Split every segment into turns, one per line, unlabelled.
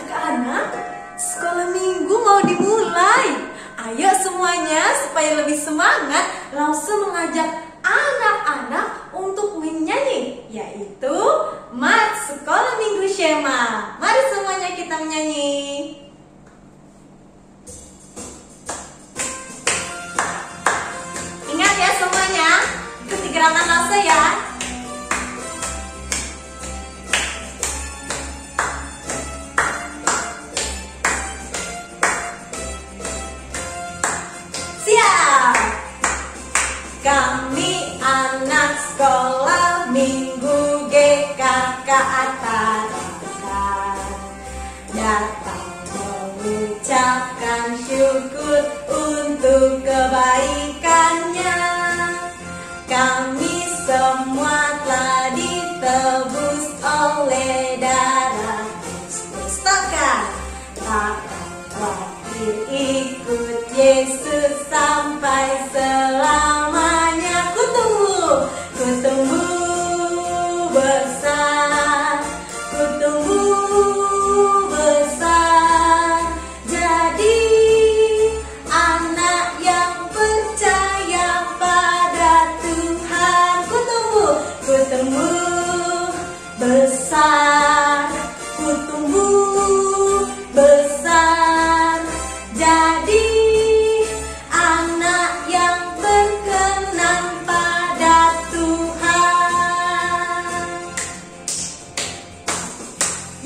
Anak-anak, sekolah minggu mau dimulai. Ayo semuanya, supaya lebih semangat, langsung mengajak anak-anak untuk menyanyi, yaitu Mat Sekolah Minggu Shema. Mari semuanya kita menyanyi. Ingat ya semuanya, ikuti gerakan Lause ya. Kami anak sekolah minggu GKK Tarakan, datang mengucapkan syukur untuk kebaikannya. Kami semua telah ditebus oleh darah Kristus. Tak khawatir, ikut Yesus sampai selamanya. Ku tumbuh besar, ku tumbuh besar, jadi anak yang percaya pada Tuhan. Ku tumbuh besar, ku tumbuh besar, jadi anak yang berkenan pada Tuhan.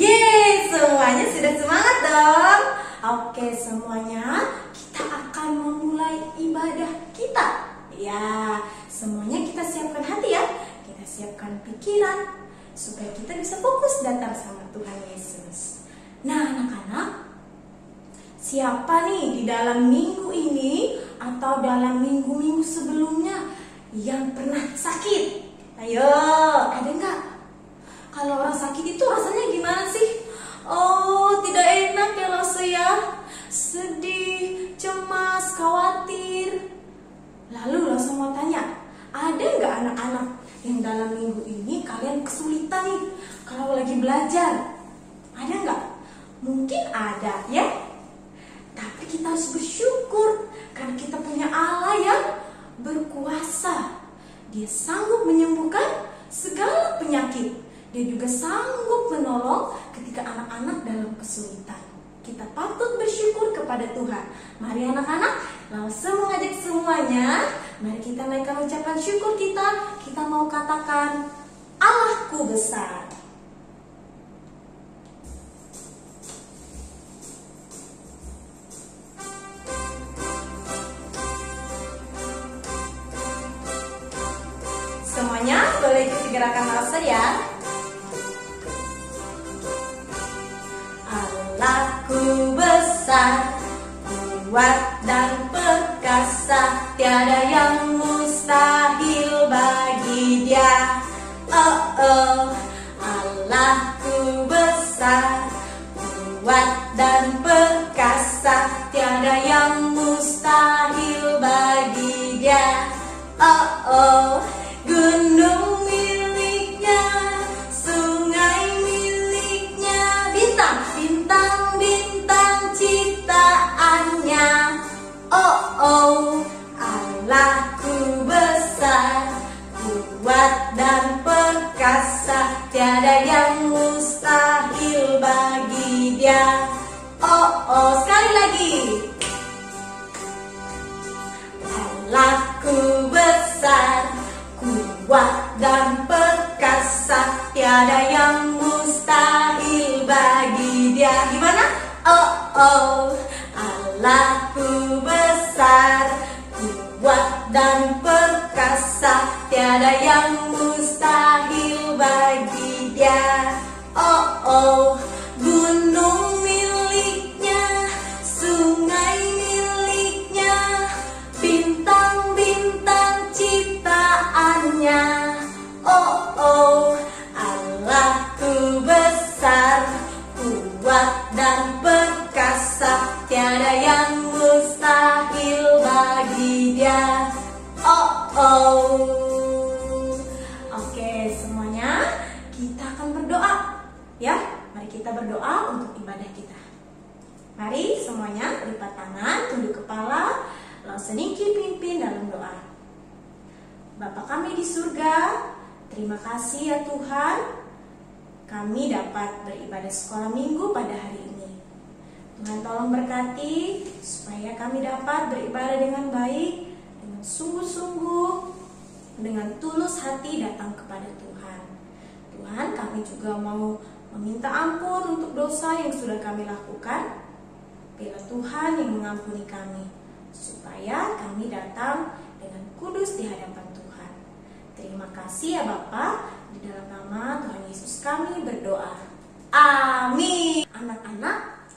Yeay, semuanya sudah semangat dong. Oke semuanya, kita akan memulai ibadah kita. Ya, semuanya kita siapkan hati ya. Kita siapkan pikiran supaya kita bisa fokus datang sama Tuhan Yesus. Nah anak-anak, siapa nih di dalam minggu ini atau dalam minggu-minggu sebelumnya yang pernah sakit? Ayo, ada nggak? Kalau orang sakit itu rasanya gimana sih? Oh, tidak enak ya Lause ya. Sedih, cemas, khawatir. Lalu Lause mau tanya, ada nggak anak-anak yang dalam minggu ini kalian kesulitan nih kalau lagi belajar? Ada nggak? Mungkin ada ya. Tapi kita harus bersyukur karena kita punya Allah yang berkuasa. Dia sanggup menyembuhkan segala penyakit. Dia juga sanggup menolong ketika anak-anak dalam kesulitan. Kita patut bersyukur kepada Tuhan. Mari anak-anak, langsung mengajak semuanya. Mari kita naikkan ucapan syukur kita. Kita mau katakan, Allahku besar. Semuanya boleh ikuti gerakan Lause ya. Allahku besar, kuat dan perkasa, tiada yang mustahil bagi Dia. Oh oh, Allahku besar, kuat dan perkasa, tiada yang mustahil bagi Dia. Oh oh, gunung miliknya, sungai miliknya, bintang-bintang ciptaannya. Oh oh, Allahku besar, kuat dan perkasa, tiada yang mustahil bagi Dia. Oh oh, sekali lagi. Allahku besar, kuat dan perkasa, tiada yang mustahil bagi Dia. Gimana? Oh oh, Allahku besar, kuat dan perkasa, tiada yang mustahil bagi Dia. Oh oh, gunung miliknya, sungai miliknya, bintang-bintang ciptaannya. Oh oh, Allahku besar, kuat dan perkasa, tiada yang mustahil bagi Dia. Oh oh. Oke semuanya, kita akan berdoa ya. Mari kita berdoa untuk ibadah kita. Mari semuanya lipat tangan, tunduk kepala, lalu sedikit pimpin dalam doa. Bapa kami di surga, terima kasih ya Tuhan, kami dapat beribadah sekolah minggu pada hari ini. Tuhan tolong berkati supaya kami dapat beribadah dengan baik, dengan sungguh-sungguh, dengan tulus hati datang kepada Tuhan. Tuhan, kami juga mau meminta ampun untuk dosa yang sudah kami lakukan. Biarlah Tuhan yang mengampuni kami, supaya kami datang dengan kudus di hadapan Tuhan. Terima kasih ya Bapa, di dalam nama Tuhan Yesus kami berdoa. Amin. Anak-anak,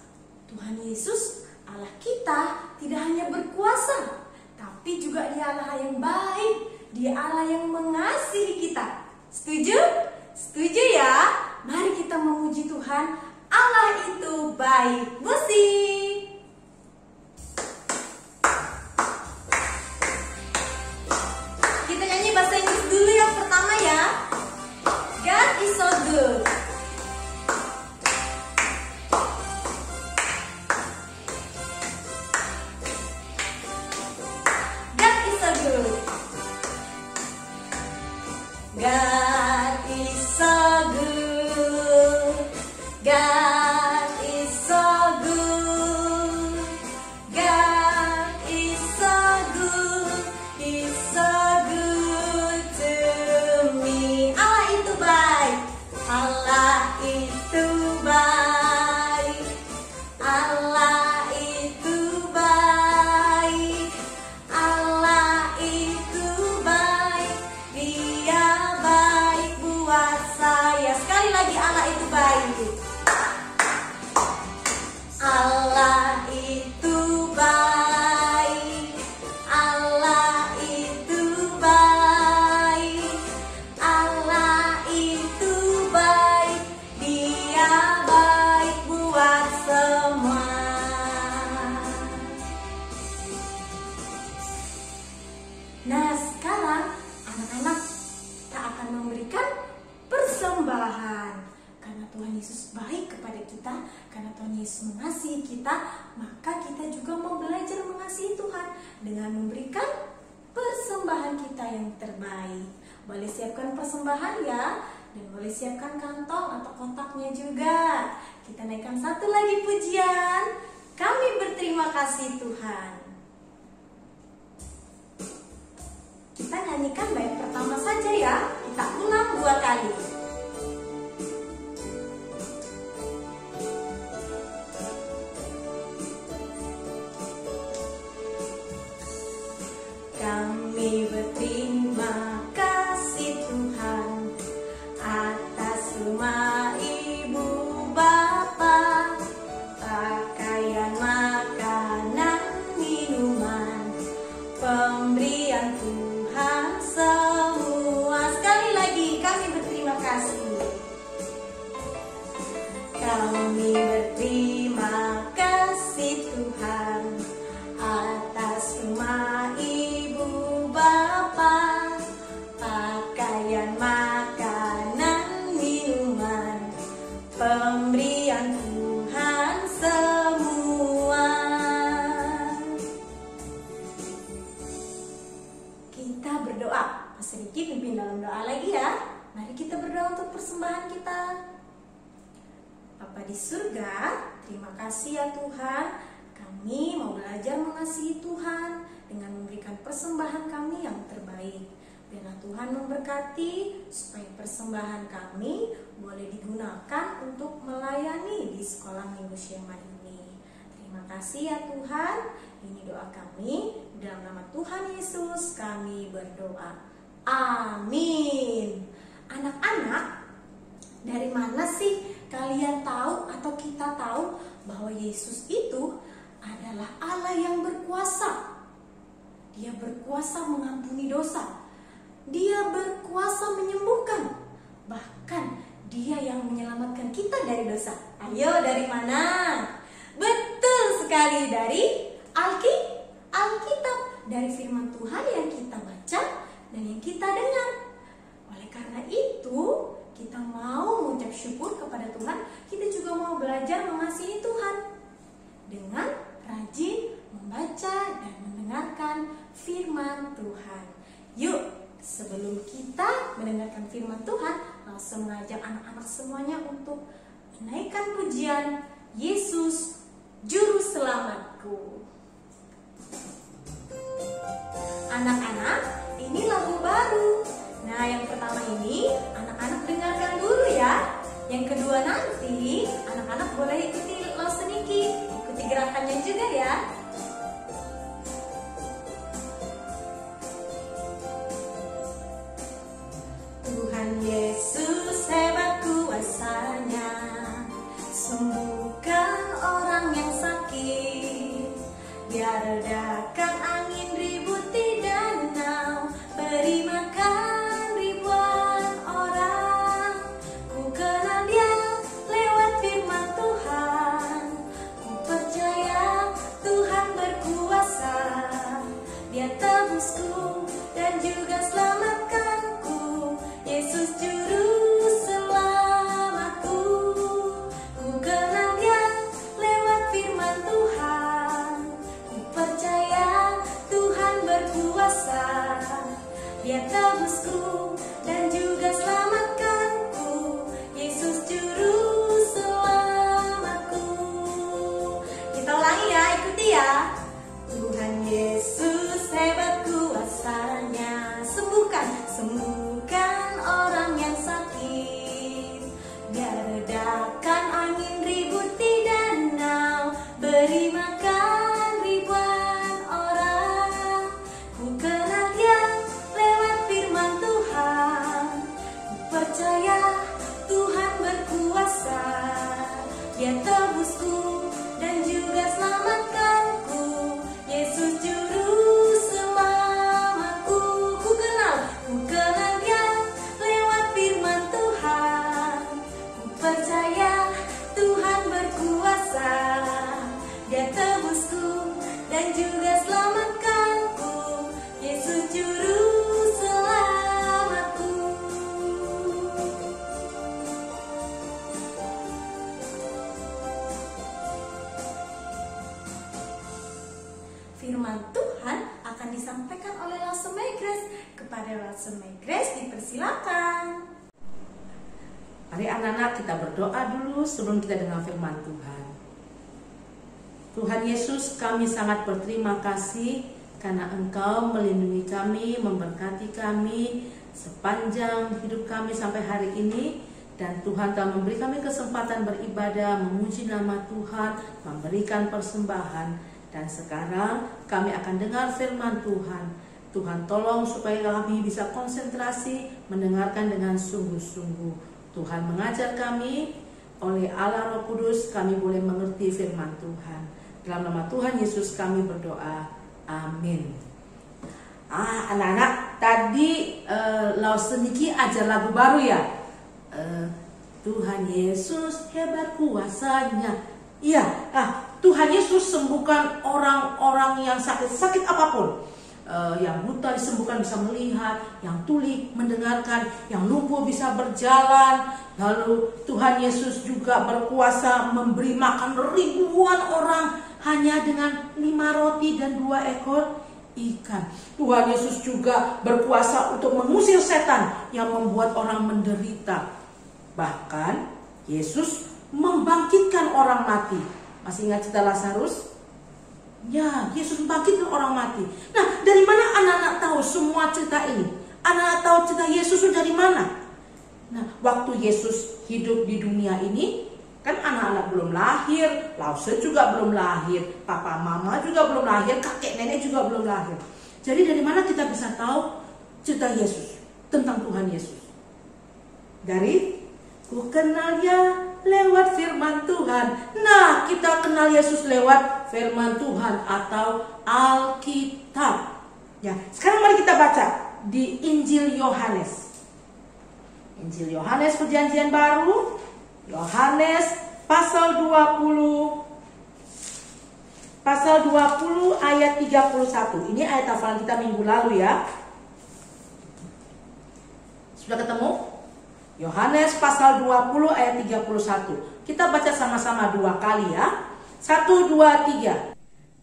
Tuhan Yesus Allah kita tidak hanya berkuasa, tapi juga Dia Allah yang baik, Dia Allah yang mengasihi kita. Setuju? Setuju ya? Mari kita memuji Tuhan, Allah itu baik. Musik. Kita nyanyi bahasa Inggris dulu yang pertama ya. God is so good. God is so good. God is so good. God is so good. God is so good. He's so good to me. Allah itu baik. Allah itu baik. Allah itu baik. Allah itu baik. Dia baik buat saya. Sekali lagi, Allah itu baik. Allah itu baik. Allah itu baik. Allah itu baik. Dia baik buat semua. Nah, sekarang anak-anak, kita akan memberikan persembahan. Karena Tuhan Yesus baik kepada kita, karena Tuhan Yesus mengasihi kita, maka kita juga mau belajar mengasihi Tuhan dengan memberikan persembahan kita yang terbaik. Boleh siapkan persembahan ya, dan boleh siapkan kantong atau kotaknya juga. Kita naikkan satu lagi pujian. Kami berterima kasih Tuhan. Kita nyanyikan bait pertama saja ya. Kita ulang 2 kali. Kami berterima kasih Tuhan atas rumah ibu bapa, pakaian, makanan, minuman, pemberian Tuhan semua. Sekali lagi, kami berterima kasih. Kami berterima kasih Tuhan atas rumah ibu bapa, pakaian, makanan, minuman, pemberian Tuhan semua. Kita berdoa. Mas Riki pimpin dalam doa lagi ya. Mari kita berdoa untuk persembahan kita. Bapa di surga, terima kasih ya Tuhan. Kami mau belajar mengasihi Tuhan dengan memberikan persembahan kami yang terbaik. Biarlah Tuhan memberkati supaya persembahan kami boleh digunakan untuk melayani di sekolah minggu Shema ini. Terima kasih ya Tuhan. Ini doa kami. Dalam nama Tuhan Yesus kami berdoa. Amin. Anak-anak, dari mana sih kalian tahu atau kita tahu bahwa Yesus itu adalah Allah yang berkuasa? Dia berkuasa mengampuni dosa. Dia berkuasa menyembuhkan. Bahkan Dia yang menyelamatkan kita dari dosa. Ayo, dari mana? Betul sekali, dari Alkitab. Dari firman Tuhan yang kita baca dan yang kita dengar. Oleh karena itu, kita mau mengucap syukur kepada Tuhan, kita juga mau belajar mengasihi Tuhan dengan rajin membaca dan mendengarkan firman Tuhan. Yuk, sebelum kita mendengarkan firman Tuhan, langsung mengajak anak-anak semuanya untuk menaikkan pujian Yesus Juru Selamatku. Anak-anak, ini lagu baru. Nah, yang pertama ini anak-anak dengarkan dulu ya. Yang kedua nanti anak-anak boleh ikuti Lauseniki, ikuti gerakannya juga ya. Tuhan Yesus hebat kuasanya, sembuhkan orang yang sakit, biar redakan angin ribut di danau, beri makan ribuan orang. Ku kenal Dia lewat firman Tuhan, ku percaya Tuhan berkuasa, Dia tebusku dan juga selamatkanku, Yesus Juru Selamatku. Ku kenal Dia lewat firman Tuhan, ku percaya Tuhan berkuasa, Dia tebusku dan juga selamatkanku, Yesus Juru Selamatku. Kita ulangi ya, ikuti ya. Tuhan Yesus hebat kuasanya, sembuhkan orang yang sakit, biar redakan angin ribut di danau, beri makan ribuan orang. Ku kenal Dia lewat firman Tuhan, ku percaya Tuhan berkuasa, Dia tebusku dan juga selamatkanku, Yesus Juru Selamatku. Ku kenal Dia lewat firman Tuhan, ku percaya Tuhan berkuasa, Dia tebusku dan juga selamatkanku, Yesus Juru Selamatku. Firman Tuhan akan disampaikan oleh Lause Grace. Kepada Lause Grace dipersilakan.
Mari anak-anak kita berdoa dulu sebelum kita dengar firman Tuhan. Tuhan Yesus, kami sangat berterima kasih karena Engkau melindungi kami, memberkati kami sepanjang hidup kami sampai hari ini. Dan Tuhan telah memberi kami kesempatan beribadah, memuji nama Tuhan, memberikan persembahan. Dan sekarang kami akan dengar firman Tuhan. Tuhan tolong supaya kami bisa konsentrasi mendengarkan dengan sungguh-sungguh. Tuhan mengajar kami, oleh Allah Roh Kudus kami boleh mengerti firman Tuhan. Dalam nama Tuhan Yesus kami berdoa. Amin. Anak-anak, tadi Lauseniki ajar lagu baru ya. Tuhan Yesus hebat kuasanya. Iya, Tuhan Yesus sembuhkan orang-orang yang sakit apapun. Yang buta disembuhkan bisa melihat, yang tuli mendengarkan, yang lumpuh bisa berjalan. Lalu Tuhan Yesus juga berkuasa memberi makan ribuan orang hanya dengan 5 roti dan 2 ekor ikan. Tuhan Yesus juga berkuasa untuk mengusir setan yang membuat orang menderita. Bahkan Yesus membangkitkan orang mati. Masih ingat cerita Lazarus? Ya, Yesus membangkitkan orang mati. Nah, dari mana anak-anak tahu semua cerita ini? Anak-anak tahu cerita Yesus itu dari mana? Nah, waktu Yesus hidup di dunia ini, kan anak-anak belum lahir, Lause juga belum lahir, papa mama juga belum lahir, kakek nenek juga belum lahir. Jadi dari mana kita bisa tahu cerita Yesus, tentang Tuhan Yesus? Dari ku kenal Dia lewat firman Tuhan. Nah, kita kenal Yesus lewat firman Tuhan atau Alkitab. Ya, sekarang mari kita baca di Injil Yohanes. Injil Yohanes Perjanjian Baru, Yohanes pasal 20 ayat 31. Ini ayat hafalan kita minggu lalu ya. Sudah ketemu? Yohanes pasal 20 ayat 31. Kita baca sama-sama 2 kali ya. 1, 2, 3.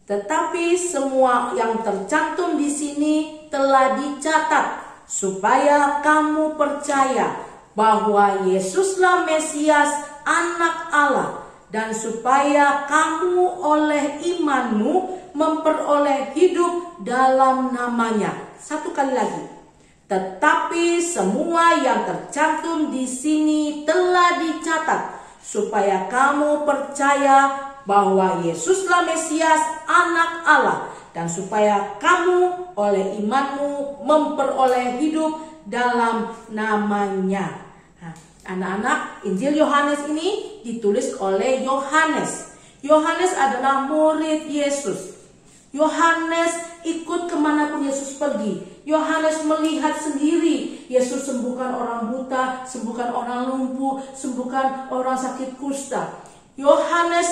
Tetapi semua yang tercantum di sini telah dicatat supaya kamu percaya bahwa Yesuslah Mesias, Anak Allah, dan supaya kamu oleh imanmu memperoleh hidup dalam namanya. 1 kali lagi. Tetapi semua yang tercantum di sini telah dicatat supaya kamu percaya bahwa Yesuslah Mesias, Anak Allah, dan supaya kamu oleh imanmu memperoleh hidup dalam namanya. Nah, anak-anak, Injil Yohanes ini ditulis oleh Yohanes. Yohanes adalah murid Yesus. Yohanes ikut kemanapun Yesus pergi. Yohanes melihat sendiri Yesus sembuhkan orang buta, sembuhkan orang lumpuh, sembuhkan orang sakit kusta. Yohanes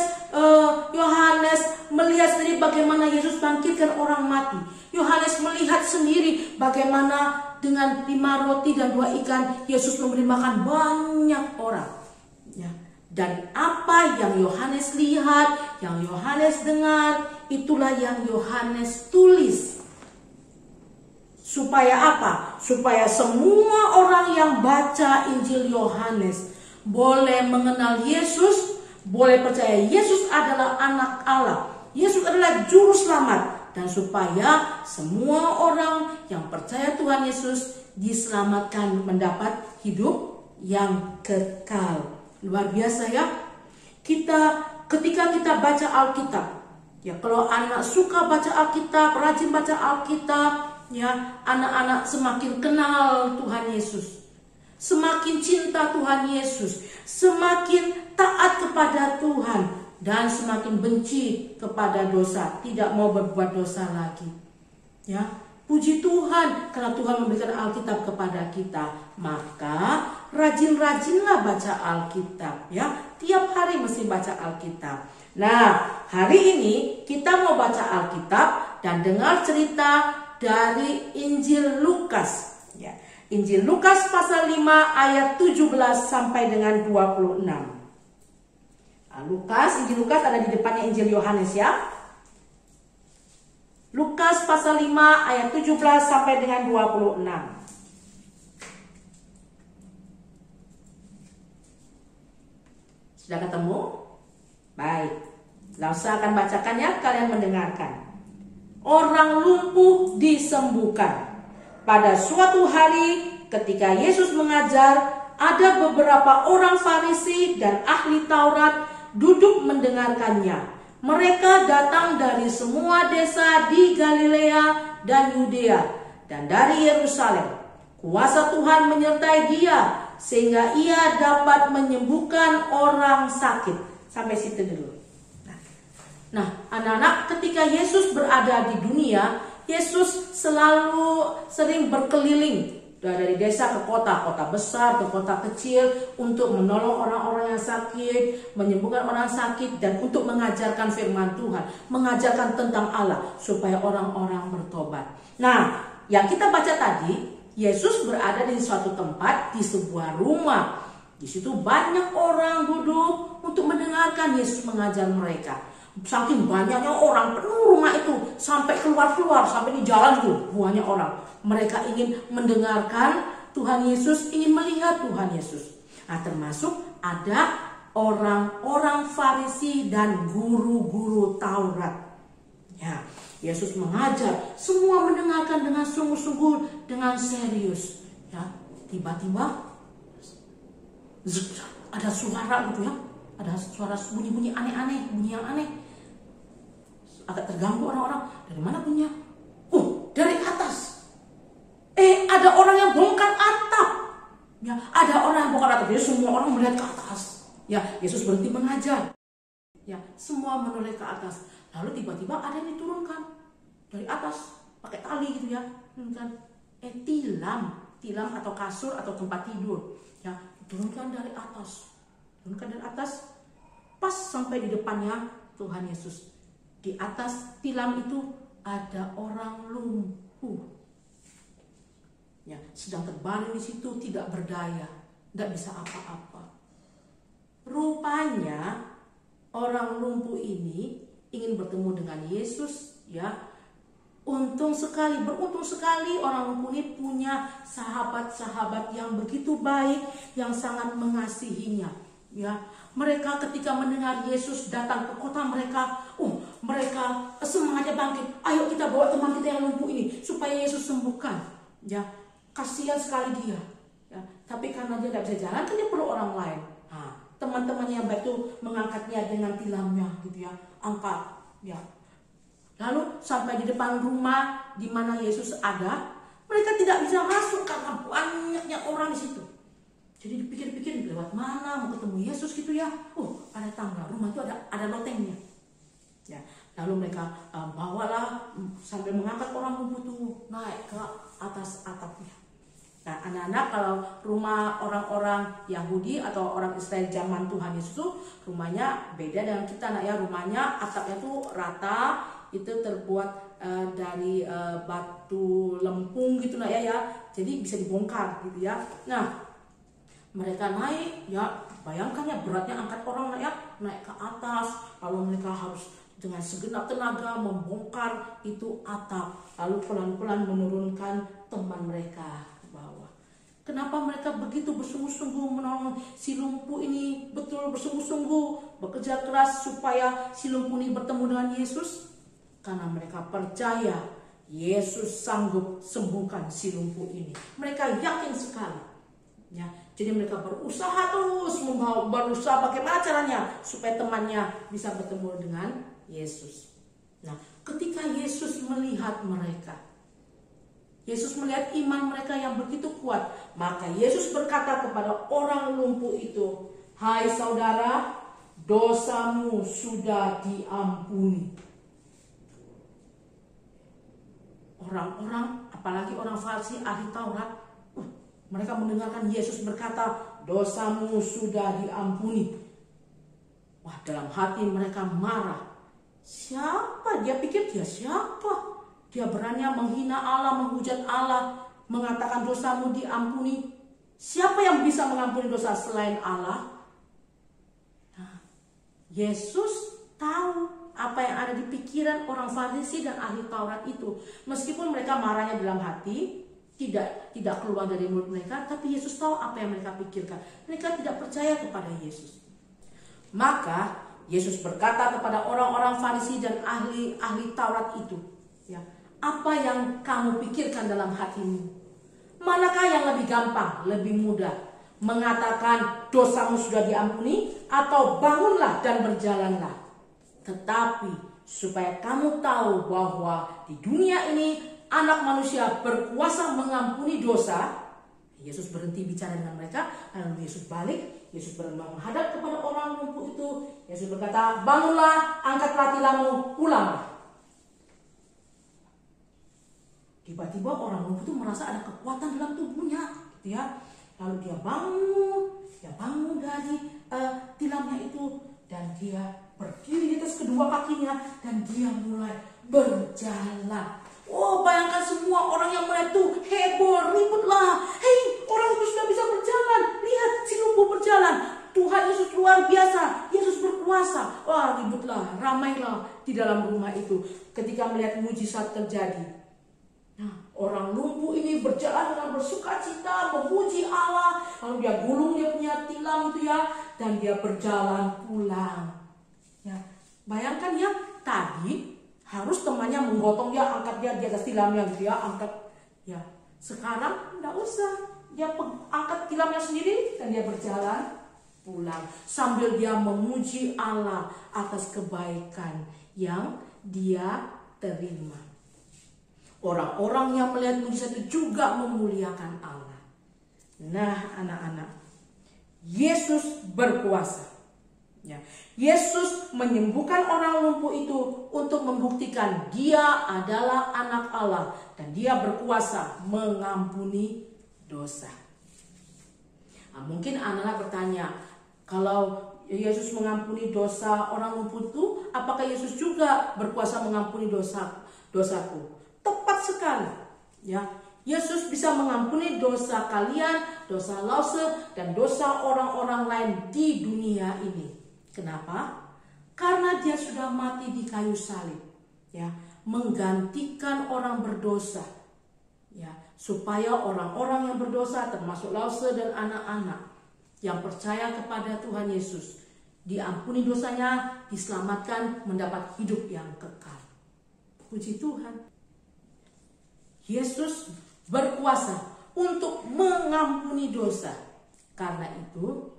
melihat sendiri bagaimana Yesus bangkitkan orang mati. Yohanes melihat sendiri bagaimana dengan 5 roti dan 2 ikan Yesus memberi makan banyak orang. Ya. Dan apa yang Yohanes lihat, yang Yohanes dengar, itulah yang Yohanes tulis. Supaya apa? Supaya semua orang yang baca Injil Yohanes boleh mengenal Yesus, boleh percaya Yesus adalah Anak Allah, Yesus adalah Juru Selamat, dan supaya semua orang yang percaya Tuhan Yesus diselamatkan mendapat hidup yang kekal. Luar biasa ya. Ketika kita baca Alkitab, ya kalau anak suka baca Alkitab, rajin baca Alkitab, ya anak-anak semakin kenal Tuhan Yesus, semakin cinta Tuhan Yesus, semakin taat kepada Tuhan, dan semakin benci kepada dosa, tidak mau berbuat dosa lagi. Ya, puji Tuhan karena Tuhan memberikan Alkitab kepada kita. Maka rajin-rajinlah baca Alkitab ya. Tiap hari mesti baca Alkitab. Nah, hari ini kita mau baca Alkitab dan dengar cerita dari Injil Lukas ya. Injil Lukas pasal 5 ayat 17 sampai dengan 26. Injil Lukas ada di depannya Injil Yohanes ya. Lukas pasal 5 ayat 17 sampai dengan 26. Sudah ketemu? Baik. Saya akan bacakan ya, kalian mendengarkan. Orang lumpuh disembuhkan. Pada suatu hari ketika Yesus mengajar, ada beberapa orang Farisi dan ahli Taurat duduk mendengarkannya. Mereka datang dari semua desa di Galilea dan Yudea dan dari Yerusalem. Kuasa Tuhan menyertai dia sehingga ia dapat menyembuhkan orang sakit. Sampai situ dulu. Nah, anak-anak, ketika Yesus berada di dunia, Yesus selalu sering berkeliling dari desa ke kota besar, ke kota kecil, untuk menolong orang-orang yang sakit, menyembuhkan orang sakit, dan untuk mengajarkan firman Tuhan, mengajarkan tentang Allah, supaya orang-orang bertobat. Nah, yang kita baca tadi, Yesus berada di suatu tempat, di sebuah rumah. Di situ banyak orang duduk untuk mendengarkan Yesus mengajar mereka. Saking banyaknya orang, penuh rumah itu, sampai keluar-keluar, sampai di jalan itu banyak orang. Mereka ingin mendengarkan Tuhan Yesus, ingin melihat Tuhan Yesus. Nah, termasuk ada orang-orang Farisi dan guru-guru Taurat. Ya, Yesus mengajar, semua mendengarkan dengan sungguh-sungguh, dengan serius. Ya, tiba-tiba ada suara gitu ya, ada suara bunyi-bunyi aneh-aneh, bunyi yang aneh. Agak terganggu orang-orang. Dari mana bunyinya? Dari atas. Ada orang yang bongkar atap. Ya, ada orang yang bongkar atap. Jadi semua orang melihat ke atas. Ya, Yesus berhenti mengajar. Ya, semua menoleh ke atas. Lalu tiba-tiba ada yang diturunkan dari atas, pakai tali gitu ya. Tilam atau kasur atau tempat tidur. Ya, diturunkan dari atas. Turunkan dari atas, pas sampai di depannya Tuhan Yesus. Di atas tilam itu ada orang lumpuh. Ya, sedang terbaring di situ, tidak berdaya. tidak bisa apa-apa. Rupanya orang lumpuh ini ingin bertemu dengan Yesus, ya. Beruntung sekali orang lumpuh ini punya sahabat-sahabat yang begitu baik, yang sangat mengasihinya, ya. Mereka ketika mendengar Yesus datang ke kota mereka, mereka semangatnya bangkit. Ayo kita bawa teman kita yang lumpuh ini supaya Yesus sembuhkan, ya. Kasihan sekali dia, ya. Tapi karena dia tidak bisa jalan, kan dia perlu orang lain. Teman-temannya yang baik itu mengangkatnya dengan tilamnya, gitu ya, angkat, ya. Lalu sampai di depan rumah di mana Yesus ada, mereka tidak bisa masuk karena banyaknya orang di situ. Jadi dipikir-pikir lewat mana mau ketemu Yesus gitu ya. Ada tangga, rumah itu ada lotengnya. Ya, lalu mereka bawalah sambil mengangkat orang lumpuh itu naik ke atas atapnya. Nah, anak-anak, kalau rumah orang-orang Yahudi atau orang Israel zaman Tuhan Yesus itu rumahnya beda dengan kita, ya. Rumahnya atapnya tuh rata, itu terbuat dari batu lempung gitu, ya. Jadi bisa dibongkar gitu ya. Nah, mereka naik, ya, bayangkan ya beratnya angkat orang, ya, naik ke atas, lalu mereka harus dengan segenap tenaga membongkar itu atap, lalu pelan-pelan menurunkan teman mereka ke bawah. Kenapa mereka begitu bersungguh-sungguh menolong si lumpuh ini, betul bersungguh-sungguh bekerja keras supaya si lumpuh ini bertemu dengan Yesus? Karena mereka percaya Yesus sanggup sembuhkan si lumpuh ini. Mereka yakin sekali, ya. Jadi mereka berusaha terus, berusaha bagaimana caranya supaya temannya bisa bertemu dengan Yesus. Nah, ketika Yesus melihat mereka, Yesus melihat iman mereka yang begitu kuat, maka Yesus berkata kepada orang lumpuh itu, "Hai saudara, dosamu sudah diampuni." Orang-orang, apalagi orang Farisi ahli Taurat, mereka mendengarkan Yesus berkata, "Dosamu sudah diampuni." Wah, dalam hati mereka marah. Siapa? Dia pikir dia siapa? Dia berani menghina Allah, menghujat Allah, mengatakan dosamu diampuni. Siapa yang bisa mengampuni dosa selain Allah? Nah, Yesus tahu apa yang ada di pikiran orang Farisi dan ahli Taurat itu. Meskipun mereka marahnya dalam hati, tidak keluar dari mulut mereka, tapi Yesus tahu apa yang mereka pikirkan. Mereka tidak percaya kepada Yesus. Maka Yesus berkata kepada orang-orang Farisi dan ahli Taurat itu, ya, apa yang kamu pikirkan dalam hatimu? Manakah yang lebih gampang, lebih mudah? Mengatakan dosamu sudah diampuni, atau bangunlah dan berjalanlah? Tetapi supaya kamu tahu bahwa di dunia ini Anak Manusia berkuasa mengampuni dosa. Yesus berhenti bicara dengan mereka, lalu Yesus balik. Yesus menghadap kepada orang lumpuh itu. Yesus berkata, "Bangunlah, angkatlah tilammu, pulanglah." Tiba-tiba orang lumpuh itu merasa ada kekuatan dalam tubuhnya, gitu ya. Lalu dia bangun dari tilamnya itu, dan dia berdiri di atas kedua kakinya, dan dia mulai berjalan. Bayangkan semua orang yang melihat tuh heboh, ributlah. Hei, orang itu sudah bisa berjalan. Lihat si lumpuh berjalan. Tuhan Yesus luar biasa. Yesus berkuasa. Wah, ributlah, ramailah di dalam rumah itu ketika melihat mujizat terjadi. Nah, orang lumpuh ini berjalan dengan bersukacita, memuji Allah. Lalu dia gulung dia punya tilam itu, ya, dan dia berjalan pulang. Ya, bayangkan ya, tadi harus temannya menggotong dia, angkat dia di atas tilamnya gitu ya, angkat. Ya, sekarang enggak usah. Dia angkat tilamnya sendiri dan dia berjalan pulang sambil dia memuji Allah atas kebaikan yang dia terima. Orang-orang yang melihat mujizat itu juga memuliakan Allah. Nah, anak-anak, Yesus berkuasa. Ya, Yesus menyembuhkan orang lumpuh itu untuk membuktikan dia adalah anak Allah dan dia berkuasa mengampuni dosa. Nah, mungkin anak-anak bertanya, kalau Yesus mengampuni dosa orang lumpuh itu, apakah Yesus juga berkuasa mengampuni dosaku? Tepat sekali. Ya, Yesus bisa mengampuni dosa kalian, dosa Lause, dan dosa orang-orang lain di dunia ini. Kenapa? Karena dia sudah mati di kayu salib, ya, menggantikan orang berdosa, ya, supaya orang-orang yang berdosa termasuk Lause dan anak-anak yang percaya kepada Tuhan Yesus diampuni dosanya, diselamatkan, mendapat hidup yang kekal. Puji Tuhan. Yesus berkuasa untuk mengampuni dosa. Karena itu,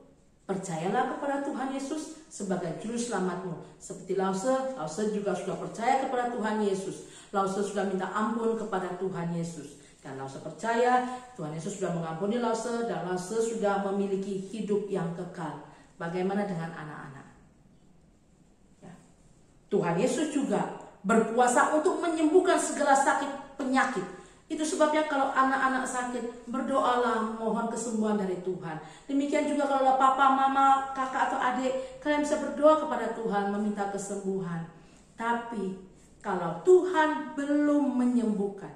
percayalah kepada Tuhan Yesus sebagai juru selamatmu. Seperti Lause juga sudah percaya kepada Tuhan Yesus. Lause sudah minta ampun kepada Tuhan Yesus. Dan Lause percaya Tuhan Yesus sudah mengampuni Lause, dan Lause sudah memiliki hidup yang kekal. Bagaimana dengan anak-anak? Ya. Tuhan Yesus juga berkuasa untuk menyembuhkan segala sakit penyakit. Itu sebabnya kalau anak-anak sakit, berdoalah mohon kesembuhan dari Tuhan. Demikian juga kalau papa, mama, kakak atau adik, kalian bisa berdoa kepada Tuhan meminta kesembuhan. Tapi kalau Tuhan belum menyembuhkan,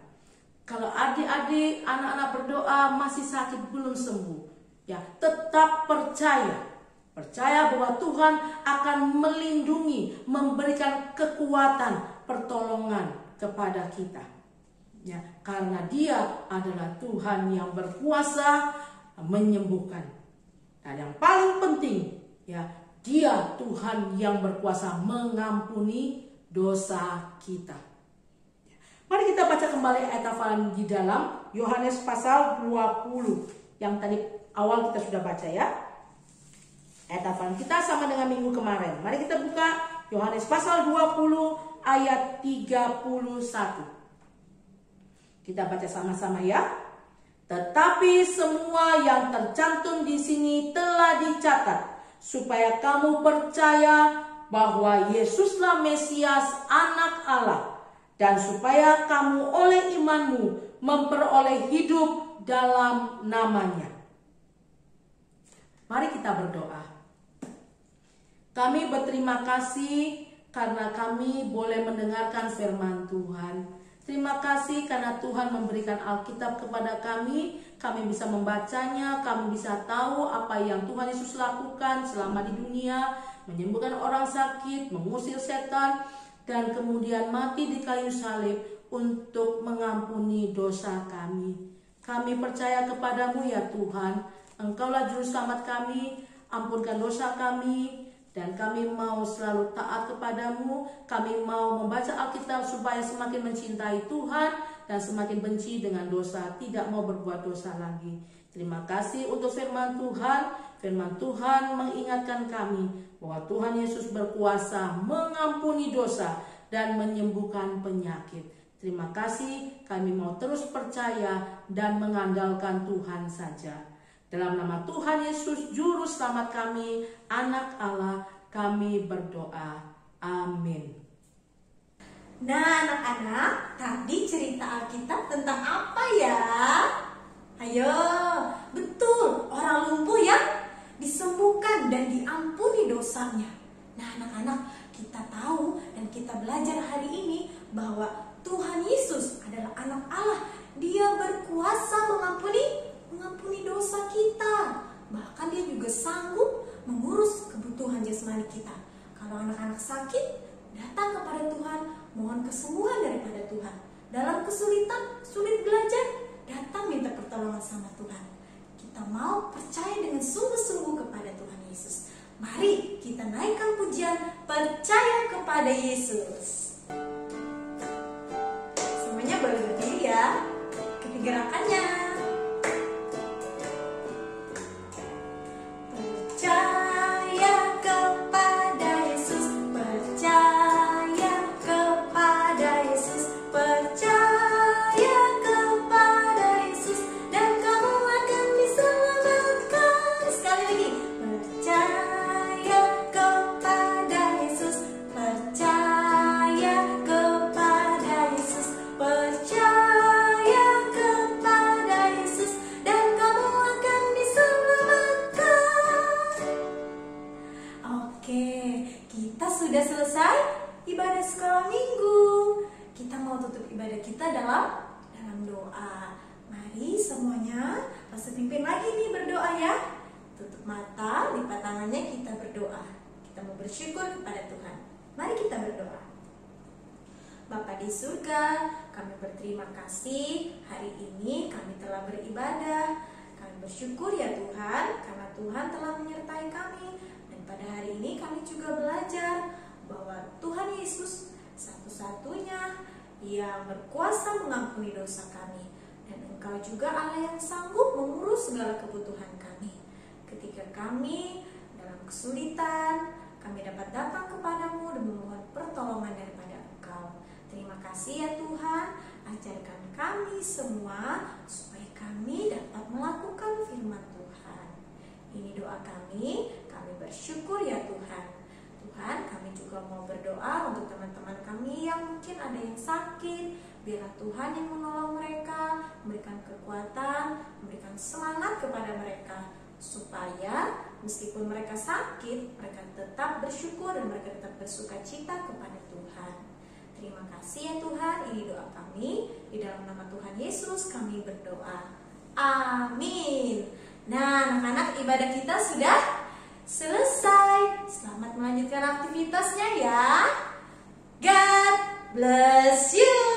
kalau adik-adik, anak-anak berdoa masih sakit belum sembuh, ya tetap percaya. Percaya bahwa Tuhan akan melindungi, memberikan kekuatan, pertolongan kepada kita. Ya, karena Dia adalah Tuhan yang berkuasa menyembuhkan. Dan yang paling penting, ya, Dia Tuhan yang berkuasa mengampuni dosa kita. Mari kita baca kembali ayat hafalan di dalam Yohanes pasal 20 yang tadi awal kita sudah baca, ya. Ayat hafalan kita sama dengan minggu kemarin. Mari kita buka Yohanes pasal 20 ayat 31. Kita baca sama-sama, ya. Tetapi semua yang tercantum di sini telah dicatat supaya kamu percaya bahwa Yesuslah Mesias, Anak Allah, dan supaya kamu oleh imanmu memperoleh hidup dalam namanya. Mari kita berdoa. Kami berterima kasih karena kami boleh mendengarkan firman Tuhan. Terima kasih karena Tuhan memberikan Alkitab kepada kami. Kami bisa membacanya, kami bisa tahu apa yang Tuhan Yesus lakukan selama di dunia, menyembuhkan orang sakit, mengusir setan, dan kemudian mati di kayu salib untuk mengampuni dosa kami. Kami percaya kepadamu, ya Tuhan. Engkaulah juru selamat kami, ampunkan dosa kami, dan kami mau selalu taat kepadamu. Kami mau membaca Alkitab supaya semakin mencintai Tuhan dan semakin benci dengan dosa, tidak mau berbuat dosa lagi. Terima kasih untuk firman Tuhan. Firman Tuhan mengingatkan kami bahwa Tuhan Yesus berkuasa mengampuni dosa dan menyembuhkan penyakit. Terima kasih, kami mau terus percaya dan mengandalkan Tuhan saja. Dalam nama Tuhan Yesus, Juru Selamat kami, Anak Allah, kami berdoa. Amin.
Nah, anak-anak, tadi cerita Alkitab tentang apa ya? Ayo, betul, orang lumpuh yang disembuhkan dan diampuni dosanya. Nah, anak-anak, kita tahu dan kita belajar hari ini bahwa Tuhan Yesus adalah Anak Allah. Dia berkuasa mengampuni dosa kita. Bahkan Dia juga sanggup mengurus kebutuhan jasmani kita. Kalau anak-anak sakit, datang kepada Tuhan, mohon kesembuhan daripada Tuhan. Dalam kesulitan, sulit belajar, datang minta pertolongan sama Tuhan. Kita mau percaya dengan sungguh-sungguh kepada Tuhan Yesus. Mari kita naikkan pujian percaya kepada Yesus. Semuanya boleh berdiri, ya. Gerakannya. Percaya kepada Yesus, percaya kepada Yesus, percaya kepada Yesus, dan kamu akan diselamatkan. Sekali lagi, percaya kepada Yesus, percaya kepada Yesus, percaya kepada Yesus, dan kamu akan diselamatkan. Oke, kita sudah selesai ibadah sekolah minggu. Kita mau tutup ibadah kita dalam doa. Mari semuanya, Pastor pimpin lagi nih berdoa ya. Tutup mata, lipat tangannya, kita berdoa. Kita mau bersyukur kepada Tuhan. Mari kita berdoa. Bapa di surga, kami berterima kasih hari ini kami telah beribadah. Kami bersyukur ya Tuhan, karena Tuhan telah menyertai kami. Dan pada hari ini kami juga belajar bahwa Tuhan Yesus satu-satunya yang berkuasa mengampuni dosa kami. Dan Engkau juga Allah yang sanggup mengurus segala kebutuhan kami. Ketika kami dalam kesulitan, kami dapat datang kepadamu dan memohon pertolongan daripada Engkau. Terima kasih ya Tuhan, ajarkan kami semua supaya kami dapat melakukan firman Tuhan. Ini doa kami bersyukur ya Tuhan. Tuhan, kami juga mau berdoa untuk teman-teman kami yang mungkin ada yang sakit. Biarlah Tuhan yang menolong mereka, memberikan kekuatan, memberikan semangat kepada mereka, supaya meskipun mereka sakit, mereka tetap bersyukur dan mereka tetap bersuka cita kepada Tuhan. Terima kasih ya Tuhan, ini doa kami. Di dalam nama Tuhan Yesus kami berdoa. Amin. Nah, anak-anak, ibadah kita sudah selesai. Selamat melanjutkan aktivitasnya ya. God bless you.